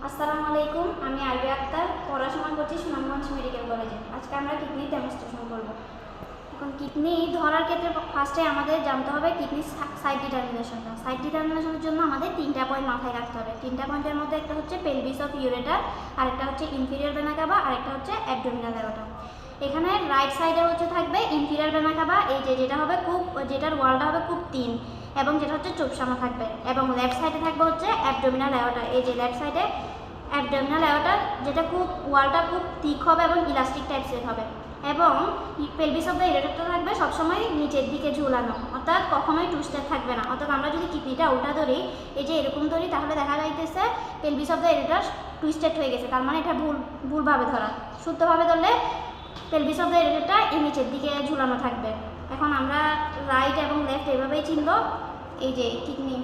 আসসালামু আলাইকুম, আমি আরবি আক্তার, পড়াশোনা করছি সুনামগঞ্জ মেডিকেল কলেজে। আজকে আমরা কিডনি ডেমনস্ট্রেশন করব। এখন কিডনি ধরার ক্ষেত্রে ফার্স্টে আমাদের জানতে হবে কিডনি সাইড ডিটারমিনেশনটা। সাইড ডিটারমিনেশনের জন্য আমাদের 3টা পয়েন্ট মাথায় রাখতে হবে। 3টা পয়েন্টের মধ্যে একটা হচ্ছে পেলভিস অফ ইউরেটার, আরেকটা হচ্ছে ইনফিরিয়র ভেনা কাভা, আরেকটা হচ্ছে অ্যাবডোমিনাল অ্যাওর্টা। এখানে রাইট সাইডে হচ্ছে থাকবে ইনফিরিয়র ভেনা কাভা, এই যেটা হবে যেটার ওয়ালটা হবে খুব তিন এবং যেটা হচ্ছে চোপসামা থাকবে, এবং লেফট সাইডে থাকবে হচ্ছে অ্যাবডোমিনাল অ্যাওর্টা। এই যে লেফট সাইডে অ্যাবডোমিনাল অ্যাওর্টা, যেটা ওয়ালটা খুব থিক হবে এবং ইলাস্টিক টাইপসের হবে, এবং পেলভিস অফ দ্য ইউরেটারটা থাকবে সবসময় নিচের দিকে ঝুলানো, অর্থাৎ কখনোই টুইস্টেড থাকবে না। অর্থাৎ আমরা যদি কিডনিটা উল্টা ধরি, এই যে এরকম ধরি, তাহলে দেখা যাইতেছে pelvis of the ureter twisted হয়ে গেছে, তার মানে এটা ভুলভাবে ধরা। শুদ্ধভাবে ধরলে পেলভিস অফ দ্য ইউরেটারটা এই নিচের দিকে ঝুলানো থাকবে। এখন আমরা রাইট এবং লেফট এভাবেই চিনব। এই যে কিডনি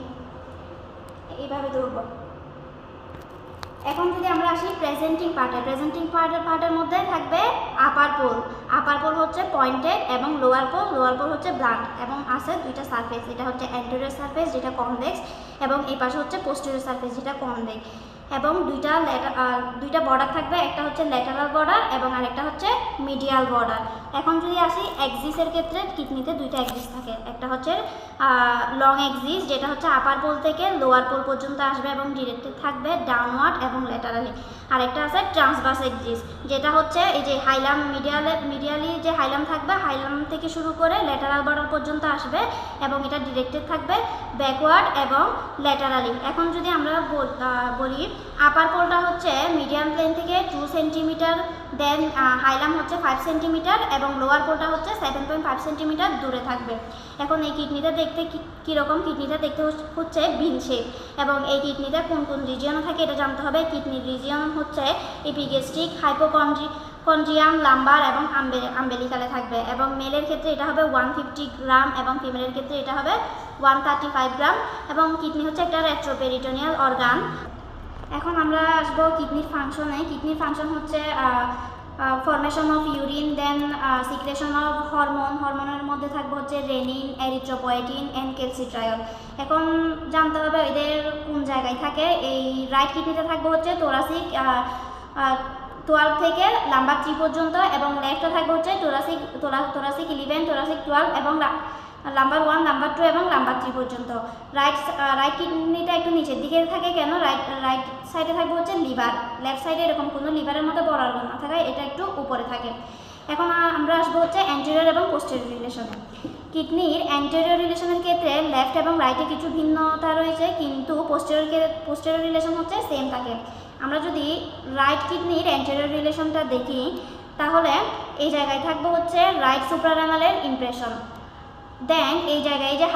এইভাবে ধরব। এখন যদি আমরা আসি প্রেজেন্টিং পার্টের মধ্যে থাকবে আপার পোল হচ্ছে পয়েন্টেড, এবং লোয়ার পোল হচ্ছে ব্লান্ট, এবং আছে দুইটা সারফেস, এটা হচ্ছে অ্যান্টেরিয়র সারফেস যেটা কনভেক্স, এবং এই পাশে হচ্ছে পোস্টেরিয়র সারফেস যেটা কনভেক্স, এবং দুইটা বর্ডার থাকবে, একটা হচ্ছে ল্যাটারাল বর্ডার এবং আরেকটা হচ্ছে মিডিয়াল বর্ডার। এখন যদি আসি এক্সিসের ক্ষেত্রে, কিডনিতে দুইটা এক্সিস থাকে, একটা হচ্ছে লং এক্সিস যেটা হচ্ছে আপার পোল থেকে লোয়ার পোল পর্যন্ত আসবে এবং ডিরেক্টেড থাকবে ডাউনওয়ার্ড এবং ল্যাটারালি। আরেকটা আছে ট্রান্সভার্স এক্সিস, যেটা হচ্ছে এই যে হাইলাম মিডিয়ালি যে হাইলাম থাকবে, হাইলাম থেকে শুরু করে ল্যাটারাল বর্ডার পর্যন্ত আসবে এবং এটা ডিরেক্টেড থাকবে ব্যাকওয়ার্ড এবং ল্যাটারালি। এখন যদি আমরা বলি আপার পোলটা হচ্ছে মিডিয়াম প্লেন থেকে 2 সেন্টিমিটার, দেন হাইলাম হচ্ছে 5 সেন্টিমিটার, এবং লোয়ার পোলটা হচ্ছে 7.5 সেন্টিমিটার দূরে থাকবে। এখন এই কিডনিটা দেখতে কীরকম? কিডনিটা দেখতে হচ্ছে বিন শেপ, এবং এই কিডনিতে কোন কোন রিজিয়ন থাকে এটা জানতে হবে। কিডনির রিজিয়ন হচ্ছে এপিগ্যাস্ট্রিক, হাইপোকন্ড্রিয়াম, লাম্বার এবং আম্বেলিকালে থাকবে, এবং মেলের ক্ষেত্রে এটা হবে 150 গ্রাম এবং ফিমেলের ক্ষেত্রে এটা হবে 135 গ্রাম, এবং কিডনি হচ্ছে একটা রেট্রোপেরিটোনিয়াল অর্গান। এখন আমরা আসবো কিডনির ফাংশনে। কিডনির ফাংশন হচ্ছে formation of urine, then secretion of হরমোনের মধ্যে থাকবে হচ্ছে রেনিন, এরিথ্রোপয়েটিন অ্যান্ড ক্যালসিট্রায়ল। এখন জানতে হবে এদের কোন জায়গায় থাকে। এই রাইট কিডনিতে থাকবে হচ্ছে থোরাসিক 12 থেকে লাম্বার 3 পর্যন্ত, এবং লেফটে থাকবে হচ্ছে থোরাসিক 11, থোরাসিক 12, এবং লাম্বার 1, লাম্বার 2 এবং লাম্বার 3 পর্যন্ত। রাইট কিডনিটা একটু নিচের দিকে থাকে কেন? রাইট সাইডে থাকবে হচ্ছে লিভার, লেফট সাইডে এরকম কোনো লিভারের মতো বড় অর্গান না থাকায় এটা একটু উপরে থাকে। এখন আমরা আসবো হচ্ছে অ্যান্টেরিয়র এবং পোস্টেরিয়র রিলেশনে। কিডনির অ্যান্টেরিয়র রিলেশনের ক্ষেত্রে লেফট এবং রাইটে কিছু ভিন্নতা রয়েছে, কিন্তু পোস্টেরিয়র রিলেশন হচ্ছে সেম থাকে। আমরা যদি রাইট কিডনির অ্যান্টেরিয়র রিলেশনটা দেখি, তাহলে এই জায়গায় থাকবে হচ্ছে রাইট সুপ্রারেনালের ইমপ্রেশন, দেন এই জায়গায় এই যে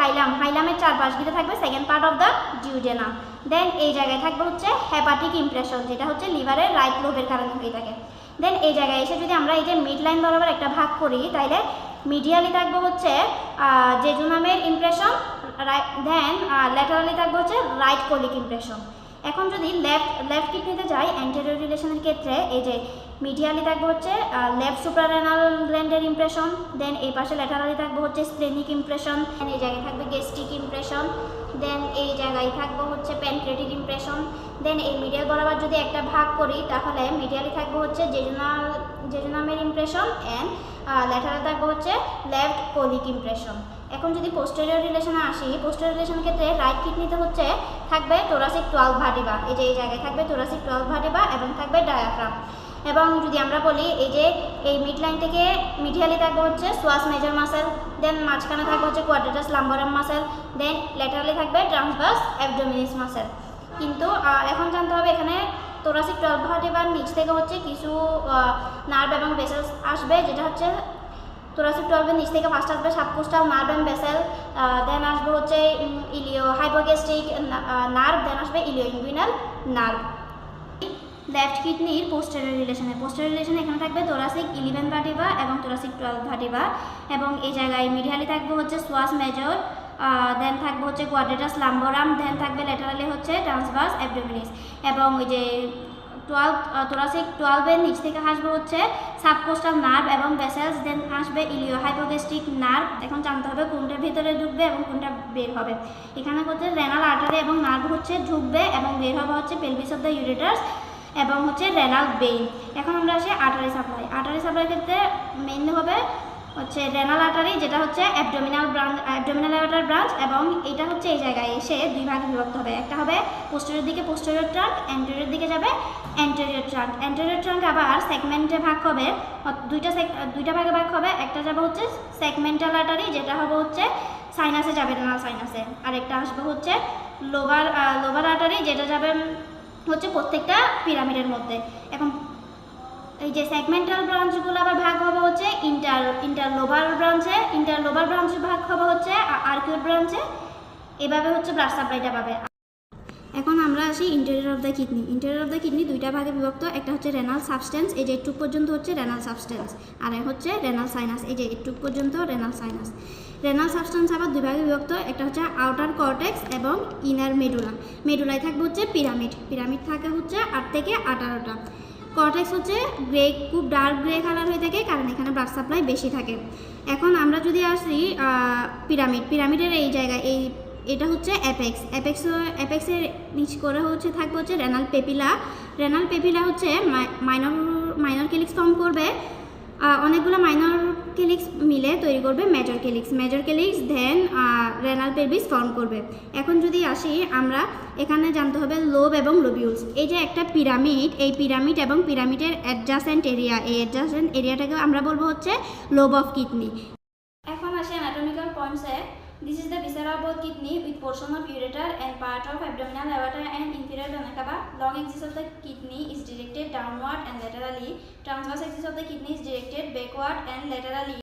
হাইলামের চারপাশ ঘিরে থাকবে second part of the duodenum, then এই জায়গায় থাকবে হচ্ছে হেপাটিক ইমপ্রেশন, যেটা হচ্ছে লিভারের রাইট লোবের কারণে হয়ে থাকে। দেন এই জায়গায় এসে যদি আমরা এই যে মিড লাইন বরাবর একটা ভাগ করি, তাইলে মিডিয়ালি থাকবে হচ্ছে জেজুনামের ইমপ্রেশন, দেন ল্যাটারালি থাকবে হচ্ছে রাইট কোলিক ইমপ্রেশন। এখন যদি লেফট কিডনিতে যাই অ্যান্টেরিয়র রিলেশনের ক্ষেত্রে, এই যে মিডিয়ালি থাকবে হচ্ছে লেফট সুপ্রারেনাল গ্ল্যান্ডের ইমপ্রেশন, দেন এই পাশে ল্যাটারালি থাকবে হচ্ছে স্প্লেনিক ইমপ্রেশন, দেন এই জায়গায় থাকবে গ্যাস্ট্রিক ইমপ্রেশন, দেন এই জায়গায় থাকবে হচ্ছে প্যানক্রিয়াটিক ইমপ্রেশন। দেন এই মিডিয়াল বরাবর যদি একটা ভাগ করি, তাহলে মিডিয়ালি থাকবে হচ্ছে জেজুনামের ইমপ্রেশন, অ্যান্ড ল্যাটারাল থাকবে হচ্ছে লেফট কোলিক ইমপ্রেশন। এখন যদি পোস্টেরিয়র রিলেশনে আসি, পোস্টেরিয়র রিলেশনের ক্ষেত্রে রাইট কিডনিতে হচ্ছে থাকবে থোরাসিক 12 ভার্টিব্রা, এই যে এই জায়গায় থাকবে থোরাসিক 12 ভার্টিব্রা এবং থাকবে ডায়াফ্রাম। এবং যদি আমরা বলি এই যে এই মিড লাইন থেকে মিডিয়ালি থাকবে হচ্ছে সোয়াস মেজর মাসেল, দেন মাঝখানে থাকবে হচ্ছে কোয়াড্রাটাস লাম্বোরাম মাসেল, দেন ল্যাটারালি থাকবে ট্রান্সভার্স অ্যাবডোমিনালিস মাসেল। কিন্তু এখন জানতে হবে এখানে থোরাসিক 12 ভার্টিব্রার নিচ থেকে হচ্ছে কিছু নার্ভ এবং ভেসেলস আসবে, যেটা হচ্ছে থোরাসিক 12 নিচ থেকে ফার্স্ট আসবে সাবকোস্টাল নার্ভ এন্ড ভেসেল, দেন আসবে হচ্ছে হাইপোগ্যাস্ট্রিক নার্ভ, দেন আসবে ইলিওইনগুইনাল নার্ভ। লেফট কিডনির পোস্টেরিয়র রিলেশনে এখানে থাকবে থোরাসিক 11 ভার্টিব্রা এবং থোরাসিক 12 ভার্টিব্রা, এবং এই জায়গায় মিডিয়ালি থাকবে হচ্ছে সোয়াস মেজর, দেন থাকবে হচ্ছে কোয়াড্রাটাস লাম্বোরাম, দেন থাকবে ল্যাটারালি হচ্ছে ট্রান্সভার্স অ্যাবডোমিনালিস, এবং ওই যে thoracic 12 এর নিচ থেকে আসবে হচ্ছে সাবকোস্টাল নার্ভ এবং ভেসেলস, দেন আসবে ইলিও হাইপোগ্যাস্ট্রিক নার্ভ। এখন জানতে হবে কোনটা ভিতরে ঢুকবে এবং কোনটা বের হবে। এখানে হচ্ছে রেনাল আর্টারি এবং নার্ভ হচ্ছে ঢুকবে এবং বের হবে হচ্ছে পেলভিস অফ দ্য ইউরেটাস এবং হচ্ছে রেনাল বেইন। এখন আমরা আসি আর্টারি সাপ্লাই। আর্টারি সাপ্লাইয়ের ক্ষেত্রে মেইনলি হবে হচ্ছে রেনাল আর্টারি, যেটা হচ্ছে অ্যাবডোমিনাল আর্টারি ব্রাঞ্চ, এবং এটা হচ্ছে এই জায়গায় এসে দুই ভাগে বিভক্ত হবে। একটা হবে পোস্টেরিয়র দিকে পোস্টেরিয়র ট্রাঙ্ক, অ্যান্টেরিয়র দিকে যাবে অ্যান্টেরিয়র ট্রাঙ্ক। অ্যান্টেরিয়র ট্রাঙ্ক আবার সেগমেন্টে ভাগ হবে, দুইটা ভাগে ভাগ হবে। একটা যাবে হচ্ছে সেগমেন্টাল আর্টারি, যেটা হবে হচ্ছে সাইনাসে যাবে, রেনাল সাইনাসে। আর একটা আসবে হচ্ছে লোভার আর্টারি, যেটা যাবে হচ্ছে প্রত্যেকটা পিরামিডের মধ্যে। এখন এই যে সেগমেন্টাল ব্রাঞ্চগুলো আবার ভাগ হবে হচ্ছে ইন্টারলোবার ব্রাঞ্চে ভাগ হবে হচ্ছে আর্কিউট ব্রাঞ্চে। এভাবে হচ্ছে ব্লাড সাপ্লাইটা পাবে। এখন আমরা আসি interior of the kidney. Interior of the kidney দুইটা ভাগে বিভক্ত। একটা হচ্ছে রেনাল সাবস্টেন্স, এই যে একটু পর্যন্ত হচ্ছে রেনাল সাবস্টেন্স, আর হচ্ছে রেনাল সাইনাস, এই যে একটু পর্যন্ত রেনাল সাইনাস। রেনাল সাবস্টেন্স আবার দুই ভাগে বিভক্ত, একটা হচ্ছে আউটার কর্টেক্স এবং ইনার মেডুলা। মেডুলায় থাকবে হচ্ছে পিরামিড থাকে হচ্ছে 8 থেকে 18টা। কর্টেক্স হচ্ছে গ্রে, খুব ডার্ক গ্রে কালার হয়ে থাকে, কারণ এখানে ব্লাড সাপ্লাই বেশি থাকে। এখন আমরা যদি আসি পিরামিডের এই জায়গায়, এটা হচ্ছে অ্যাপেক্সের নিচ করে হচ্ছে থাকবে হচ্ছে রেনাল পেপিলা হচ্ছে মাইনর কেলিক্স ফর্ম করবে। অনেকগুলো মাইনর কেলিক্স মিলে তৈরি করবে মেজর কেলিক্স, দেন রেনাল পেলভিস ফর্ম করবে। এখন যদি আসি আমরা, এখানে জানতে হবে লোব এবং লোবিউলস। এই যে একটা পিরামিড, এই পিরামিড এবং পিরামিডের অ্যাডজাসেন্ট এরিয়া, এই অ্যাডজাসেন্ট এরিয়াটাকে আমরা বলবো হচ্ছে লোব অফ কিডনি। এখন আসি anatomical পয়েন্টসে। This is the viscera of both kidney with portion of ureter and part of abdominal aorta and inferior vena cava. Long axis of the kidney is directed downward and laterally. Transverse axis of the kidney is directed backward and laterally.